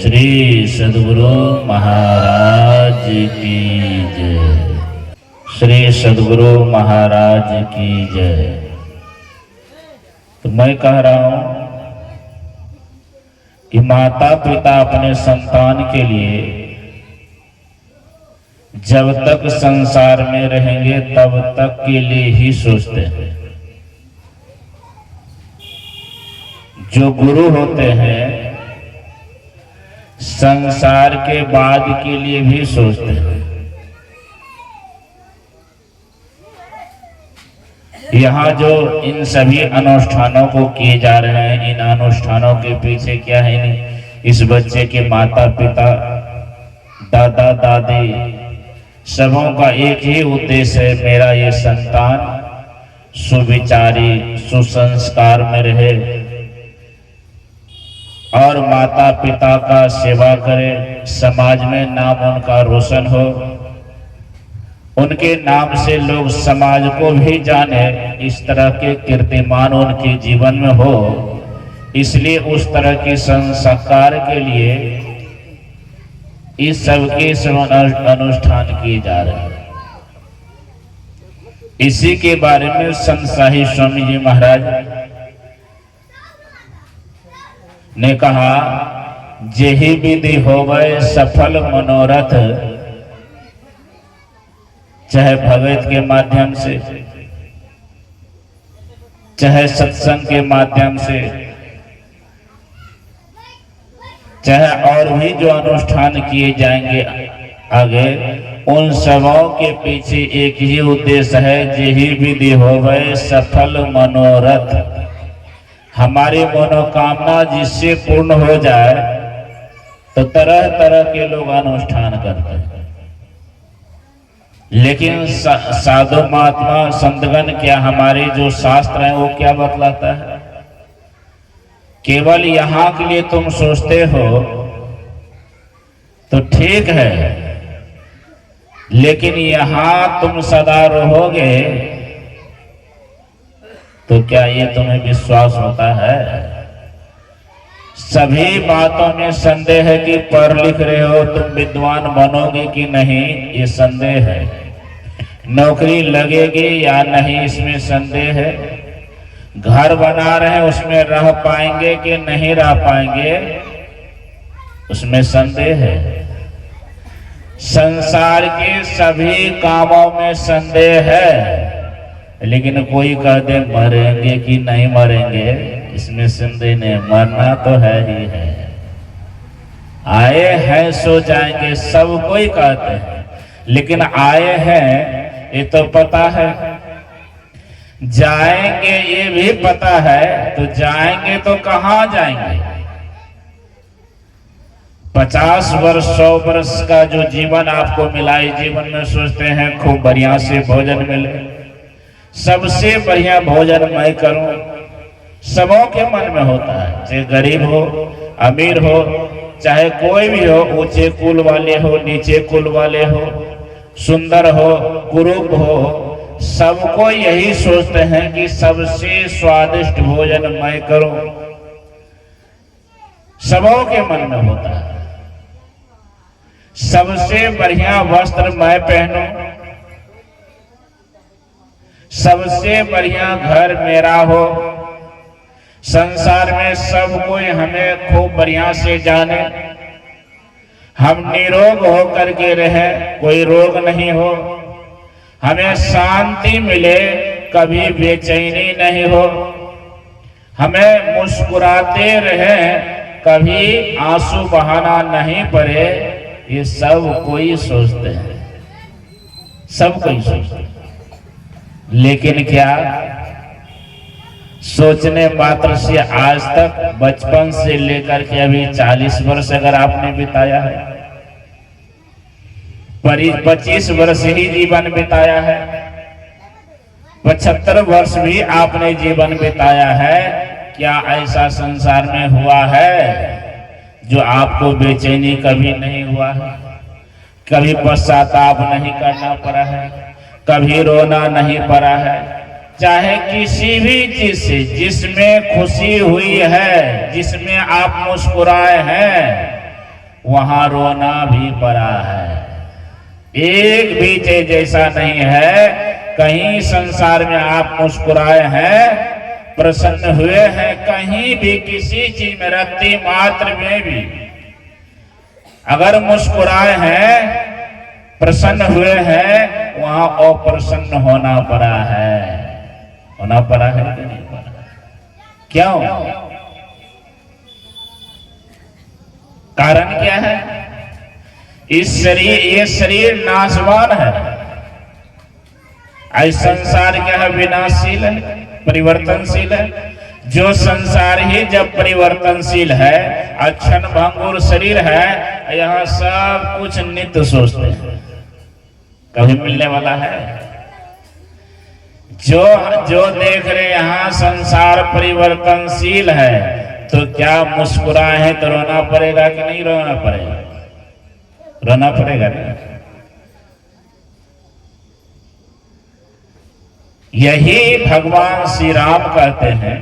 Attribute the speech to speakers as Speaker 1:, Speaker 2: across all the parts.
Speaker 1: श्री सद्गुरु महाराज की जय। श्री सद्गुरु महाराज की जय। तो मैं कह रहा हूं कि माता पिता अपने संतान के लिए जब तक संसार में रहेंगे तब तक के लिए ही सोचते हैं। जो गुरु होते हैं संसार के बाद के लिए भी सोचते हैं। यहाँ जो इन सभी अनुष्ठानों को किए जा रहे हैं, इन अनुष्ठानों के पीछे क्या है? इस बच्चे के माता पिता, दादा दादी सबों का एक ही उद्देश्य है, मेरा ये संतान सुविचारी सुसंस्कार में रहे और माता पिता का सेवा करे, समाज में नाम उनका रोशन हो, उनके नाम से लोग समाज को भी जाने, इस तरह के कीर्तिमान उनके जीवन में हो। इसलिए उस तरह के संस्कार के लिए इस सब के अनुष्ठान किए जा रहे हैं। इसी के बारे में संत साहिब स्वामी जी महाराज ने कहा, जेहि विधि होवे सफल मनोरथ, चाहे भगवत के माध्यम से, चाहे सत्संग के माध्यम से, चाहे और भी जो अनुष्ठान किए जाएंगे आगे, उन सबों के पीछे एक ही उद्देश्य है, जेहि विधि होवे सफल मनोरथ। हमारी मनोकामना जिससे पूर्ण हो जाए तो तरह तरह के लोग अनुष्ठान करते हैं। लेकिन साधु महात्मा संतगण क्या, हमारे जो शास्त्र हैं वो क्या बतलाता है? केवल यहाँ के लिए तुम सोचते हो तो ठीक है, लेकिन यहाँ तुम सदा रहोगे तो क्या ये तुम्हें विश्वास होता है? सभी बातों में संदेह है कि पढ़ लिख रहे हो, तुम विद्वान बनोगे कि नहीं, ये संदेह है। नौकरी लगेगी या नहीं, इसमें संदेह है। घर बना रहे हैं, उसमें रह पाएंगे कि नहीं रह पाएंगे, उसमें संदेह है। संसार के सभी कामों में संदेह है, लेकिन कोई कह दे मरेंगे कि नहीं मरेंगे, इसमें संदेह नहीं। मरना तो है ही है, आए हैं सो जाएंगे, सब कोई कहते हैं, लेकिन आए हैं ये तो पता है, जाएंगे ये भी पता है। तो जाएंगे तो कहाँ जाएंगे? 50 वर्ष 100 वर्ष का जो जीवन आपको मिला, इस जीवन में सोचते हैं खूब बढ़िया से भोजन मिले, सबसे बढ़िया भोजन मैं करूं। सबों के मन में होता है, चाहे गरीब हो अमीर हो, चाहे कोई भी हो, ऊंचे कुल वाले हो नीचे कुल वाले हो, सुंदर हो कुरूप हो, सबको यही सोचते हैं कि सबसे स्वादिष्ट भोजन मैं करूं। सबों के मन में होता है, सबसे बढ़िया वस्त्र मैं पहनूं, सबसे बढ़िया घर मेरा हो, संसार में सब कोई हमें खूब बढ़िया से जाने, हम निरोग होकर के रहे, कोई रोग नहीं हो, हमें शांति मिले, कभी बेचैनी नहीं हो, हमें मुस्कुराते रहे, कभी आंसू बहाना नहीं पड़े। ये सब कोई सोचते हैं, सब कोई सोचते हैं। लेकिन क्या सोचने मात्र से आज तक, बचपन से लेकर के अभी 40 वर्ष अगर आपने बिताया है, 25 वर्ष ही जीवन बिताया है, 75 वर्ष भी आपने जीवन बिताया है, क्या ऐसा संसार में हुआ है जो आपको बेचैनी कभी नहीं हुआ है, कभी पश्चाताप नहीं करना पड़ा है, कभी रोना नहीं पड़ा है? चाहे किसी भी चीज से जिसमें खुशी हुई है, जिसमें आप मुस्कुराए हैं, वहां रोना भी पड़ा है। एक भी चीज जैसा नहीं है, कहीं संसार में आप मुस्कुराए हैं, प्रसन्न हुए हैं, कहीं भी किसी चीज में रत्ती मात्र में भी अगर मुस्कुराए हैं, प्रसन्न हुए हैं, वहां अप्रसन्न होना पड़ा है। होना पड़ा है कि नहीं पड़ा? क्यों? कारण क्या है? ये शरीर नाशवान है। आज संसार क्या है? विनाशशील है, परिवर्तनशील है। जो संसार ही जब परिवर्तनशील है, क्षण भंगुर शरीर है, यहाँ सब कुछ नित्य सोचते हैं, कभी मिलने वाला है। जो देख रहे यहाँ संसार परिवर्तनशील है, तो क्या मुस्कुराए हैं तो रोना पड़ेगा कि नहीं रोना पड़ेगा? रोना पड़ेगा ना। यही भगवान श्री राम कहते हैं,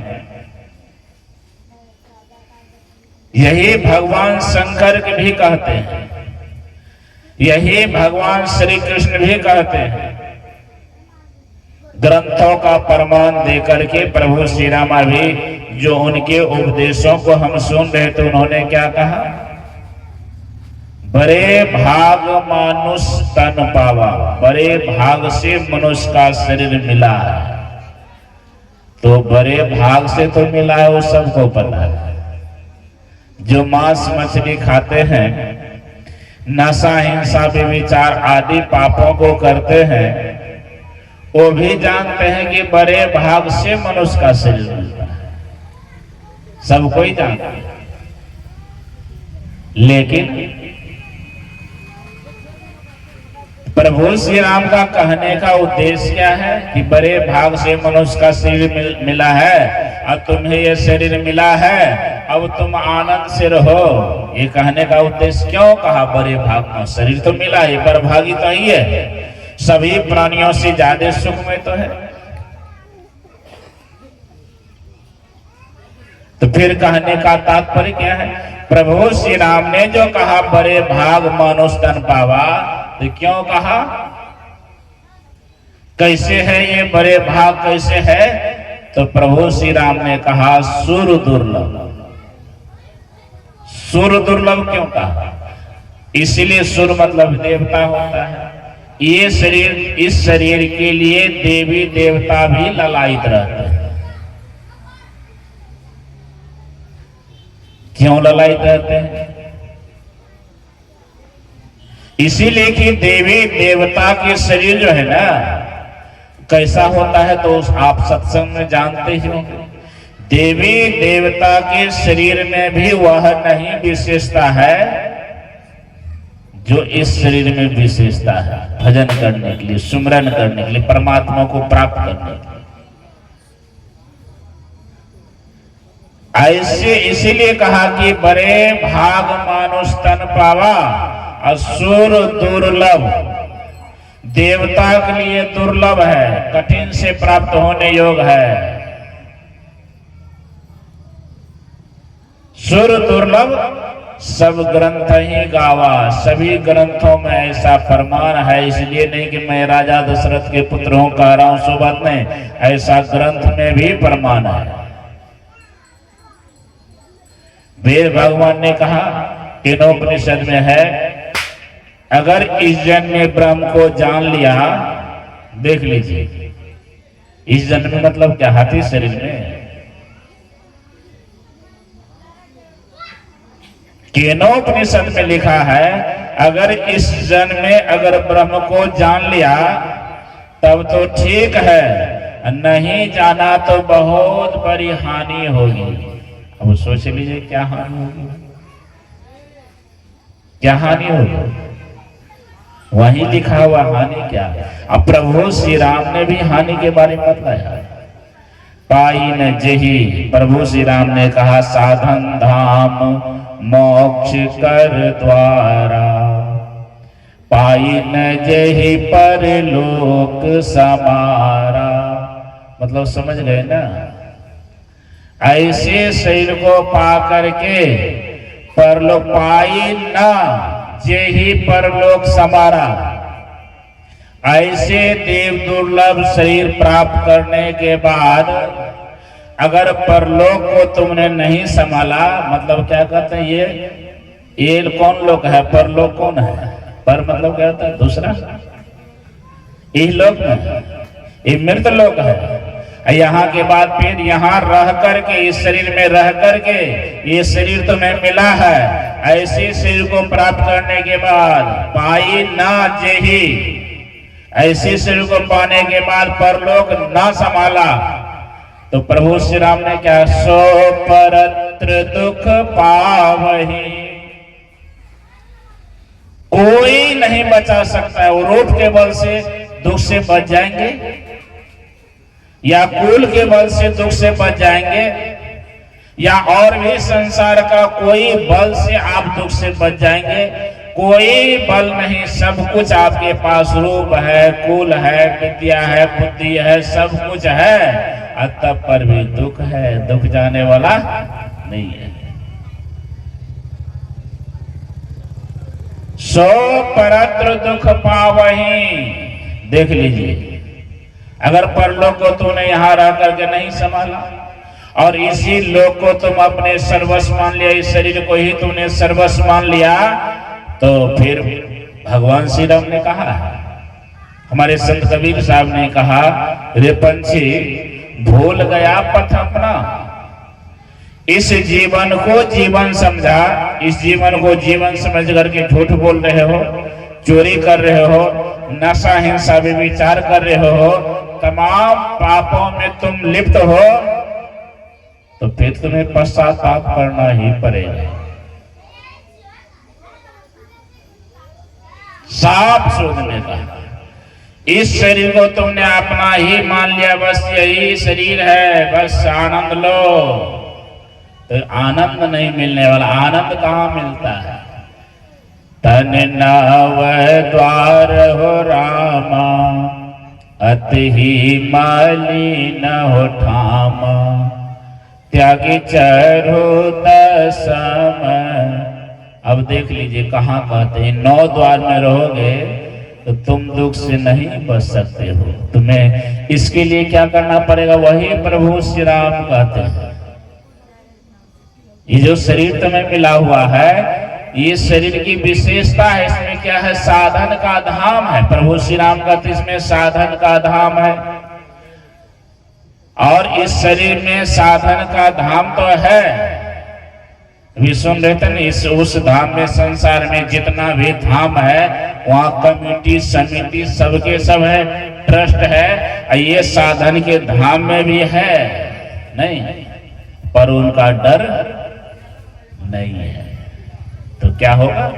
Speaker 1: यही भगवान शंकर भी कहते हैं, यही भगवान श्री कृष्ण भी कहते हैं। ग्रंथों का प्रमाण देकर के प्रभु श्री राम भी जो उनके उपदेशों को हम सुन रहे थे, उन्होंने क्या कहा? बड़े भाग मानुष तन पावा, बड़े भाग से मनुष्य का शरीर मिला है। तो बड़े भाग से तो मिला है, वो सबको पता है। जो मांस मछली खाते हैं, नशा हिंसा व्यभिचार आदि पापों को करते हैं, वो भी जानते हैं कि बड़े भाग से मनुष्य का शरीर मिलता है, सब कोई जानता है। लेकिन प्रभु श्री राम का कहने का उद्देश्य क्या है? कि बड़े भाग से मनुष्य का शरीर मिला है और तुम्हें यह शरीर मिला है, अब तुम आनंद से रहो। ये कहने का उद्देश्य क्यों कहा? बड़े भाग में शरीर तो मिला है, बड़भागी तो ही है, सभी प्राणियों से ज्यादा सुख में तो है। तो फिर कहने का तात्पर्य क्या है? प्रभु श्री राम ने जो कहा बड़े भाग मानुष तन पावा, तो क्यों कहा? कैसे है ये बड़े भाग, कैसे है? तो प्रभु श्री राम ने कहा सुर दुर्लभ। सुर दुर्लभ क्यों कहा? इसीलिए सुर मतलब देवता होता है। ये शरीर, इस शरीर के लिए देवी देवता भी ललायित रहते हैं। क्यों ललायित रहते हैं? इसीलिए कि देवी देवता के शरीर जो है ना, कैसा होता है तो आप सत्संग में जानते ही होंगे। देवी देवता के शरीर में भी वह नहीं विशेषता है जो इस शरीर में विशेषता है, भजन करने के लिए, सुमरन करने के लिए, परमात्मा को प्राप्त करने के लिए। ऐसे इसीलिए कहा कि बड़े भाग मानुष तन पावा, असुर दुर्लभ। देवता के लिए दुर्लभ है, कठिन से प्राप्त होने योग है। सुर दुर्लभ सब ग्रंथ ही गावा, सभी ग्रंथों में ऐसा फरमान है। इसलिए नहीं कि मैं राजा दशरथ के पुत्र हूं कह रहा हूं, सो बात नहीं, ऐसा ग्रंथ में भी फरमान है। वेद भगवान ने कहा, केनोपनिषद में है, अगर इस जन्म में ब्रह्म को जान लिया, देख लीजिए, इस जन्म में मतलब क्या? हाथी शरीर में। केनोपनिषद में लिखा है, अगर इस जन्म में अगर ब्रह्म को जान लिया तब तो ठीक है, नहीं जाना तो बहुत बड़ी हानि होगी। अब सोच लीजिए क्या हानि होगी, क्या हानि होगी? वहीं लिखा हुआ हानि क्या? अब प्रभु श्री राम ने भी हानि के बारे में बताया। पाई न जही, प्रभु श्री राम ने कहा, साधन धाम मोक्ष कर द्वारा, पाई न जही पर लोक समारा। मतलब समझ गए ना? ऐसे शरीर को पा करके परलोक पाई ना जेहि परलोक समारा। ऐसे देव दुर्लभ शरीर प्राप्त करने के बाद अगर परलोक को तुमने नहीं संभाला, मतलब क्या कहते हैं ये कौन लोक है, परलोक कौन है, पर मतलब क्या होता है दूसरा, इह लोक में, ये मृत लोक है। यहाँ के बाद फिर यहाँ रह करके, इस शरीर में रह करके, ये शरीर तुम्हें मिला है, ऐसे शरीर को प्राप्त करने के बाद पाई ना जेहि, ऐसे शरीर को पाने के बाद परलोक ना संभाला तो प्रभु श्री राम ने क्या, सो परत्र दुख पावहि, कोई नहीं बचा सकता है। वो रूप के बल से दुख से बच जाएंगे या कुल के बल से दुख से बच जाएंगे या और भी संसार का कोई बल से आप दुख से बच जाएंगे, कोई बल नहीं। सब कुछ आपके पास, रूप है, कुल है, विद्या है, बुद्धि है, सब कुछ है, तब पर भी दुख है, दुख जाने वाला नहीं है। सो परत्र दुख पावहि, देख लीजिए, अगर परलोक को तूने यहां रह करके नहीं संभाला और इसी लोक को तुम अपने सर्वस्व मान लिया, इस शरीर को ही तूने सर्वस्व मान लिया, तो फिर भगवान श्री राम ने कहा, हमारे संत कबीर साहब ने कहा, रे पंछी भूल गया पथ अपना, इस जीवन को जीवन समझा, इस जीवन को जीवन समझ करके झूठ बोल रहे हो, चोरी कर रहे हो, नशा हिंसा विचार कर रहे हो, तमाम पापों में तुम लिप्त हो, तो फिर तुम्हें पश्चाताप करना ही पड़ेगा। साफ शोधने का, इस शरीर को तुमने अपना ही मान लिया, बस यही शरीर है, बस आनंद लो, तो आनंद नहीं मिलने वाला। आनंद कहाँ मिलता है? तन नव द्वार हो रामा, अति ही मलिन हो ठामा, त्यागी चरु दसम। अब देख लीजिए कहाँ कहते हैं, 9 द्वार में रहोगे तो तुम दुख से नहीं बच सकते हो। तुम्हें इसके लिए क्या करना पड़ेगा, वही प्रभु श्री राम कहते हैं। ये जो शरीर तुम्हें मिला हुआ है, ये शरीर की विशेषता है, इसमें क्या है, साधन का धाम है। प्रभु श्री राम कहते इसमें साधन का धाम है, और इस शरीर में साधन का धाम तो है। भी सुन रहे थे ना, इस उस धाम में, संसार में जितना भी धाम है, वहाँ कमेटी समिति सबके सब है, ट्रस्ट है। ये साधन के धाम में भी है नहीं, पर उनका डर नहीं है, तो क्या होगा?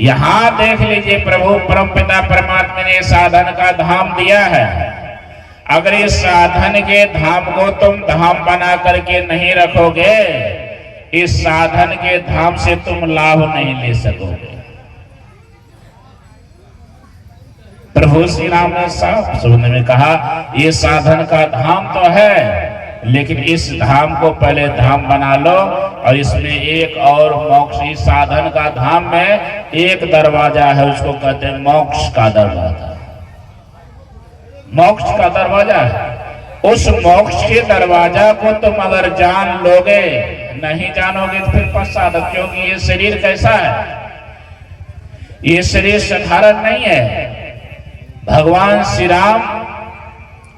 Speaker 1: यहां देख लीजिए, प्रभु परमपिता परमात्मा ने साधन का धाम दिया है। अगर इस साधन के धाम को तुम धाम बना करके नहीं रखोगे, इस साधन के धाम से तुम लाभ नहीं ले सकोगे। प्रभु श्री राम ने साफ शब्द में कहा, ये साधन का धाम तो है, लेकिन इस धाम को पहले धाम बना लो, और इसमें एक और मोक्ष, इस साधन का धाम में एक दरवाजा है, उसको कहते हैं मोक्ष का दरवाजा। मोक्ष का दरवाजा है। उस मोक्ष के दरवाजा को तुम अगर जान लोगे, नहीं जानोगे तो फिर पश्चाताप, क्योंकि ये शरीर कैसा है, ये शरीर साधारण नहीं है। भगवान श्री राम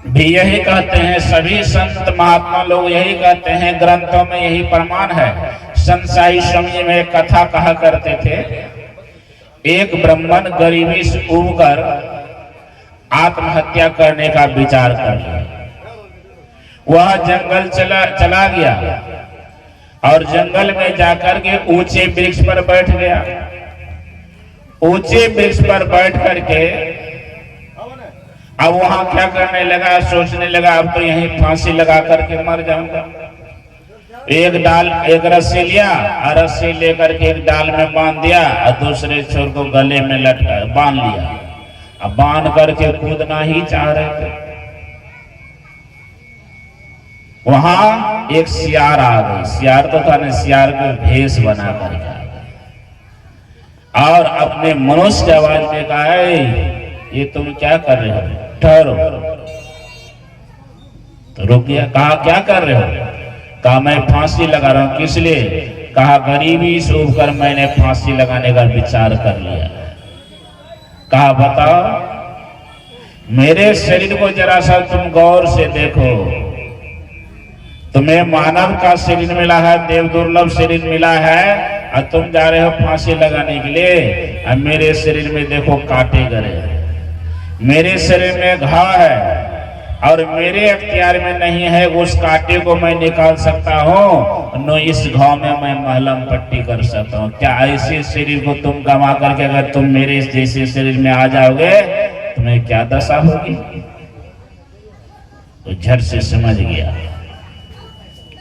Speaker 1: भी यही कहते हैं, सभी संत महात्मा लोग यही कहते हैं, ग्रंथों में यही प्रमाण है। संसाई स्वामी में कथा कहा करते थे, एक ब्राह्मण गरीबी से उबकर आत्महत्या करने का विचार कर लिया। वह जंगल चला गया और जंगल में जाकर के ऊंचे वृक्ष पर बैठ गया। ऊंचे वृक्ष पर बैठ करके अब वहां क्या करने लगा, सोचने लगा, अब तो यहीं फांसी लगा करके मर जाऊंगा। एक रस्सी लिया और रस्सी लेकर के एक डाल में बांध दिया और दूसरे छोर को गले में लटका बांध लिया। अब बांध करके कूदना ही चाह रहे थे। वहां एक सियार आ गई। सियार तो था ना, सियार को भेष बना कर आ गई और अपने मनुष्य की आवाज में कहा, ये तुम क्या कर रहे हो, ठहरो। तो रुक गया। कहा क्या कर रहे हो? कहा मैं फांसी लगा रहा हूं। किस लिए? कहा गरीबी से उबकर मैंने फांसी लगाने का विचार कर लिया। कहा बताओ, मेरे शरीर को जरा सा तुम गौर से देखो। तुम्हें मानव का शरीर मिला है, देव दुर्लभ शरीर मिला है, और तुम जा रहे हो फांसी लगाने के लिए। और मेरे शरीर में देखो कांटे गरे, मेरे शरीर में घाव है और मेरे अख्तियार में नहीं है उस कांटे को मैं निकाल सकता हूँ, न इस घाव में मैं महलम पट्टी कर सकता हूँ। क्या ऐसे शरीर को तुम गंवा करके अगर तुम मेरे जैसे शरीर में आ जाओगे, तुम्हें क्या दशा होगी? तो झट से समझ गया।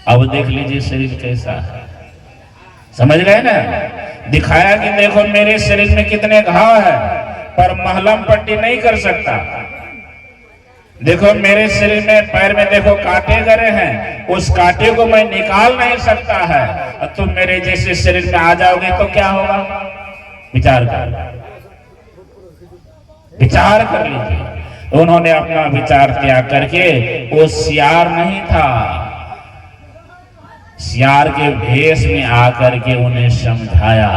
Speaker 1: अब देख लीजिए शरीर कैसा है, समझ गए ना? दिखाया कि देखो मेरे शरीर में कितने घाव है, पर महलम पट्टी नहीं कर सकता। देखो मेरे शरीर में, पैर में देखो कांटे गरे हैं, उस कांटे को मैं निकाल नहीं सकता है। और तुम मेरे जैसे शरीर में आ जाओगे तो क्या होगा? विचार कर लीजिए। उन्होंने अपना विचार त्याग करके, वो सियार नहीं था, सियार के भेष में आकर के उन्हें समझाया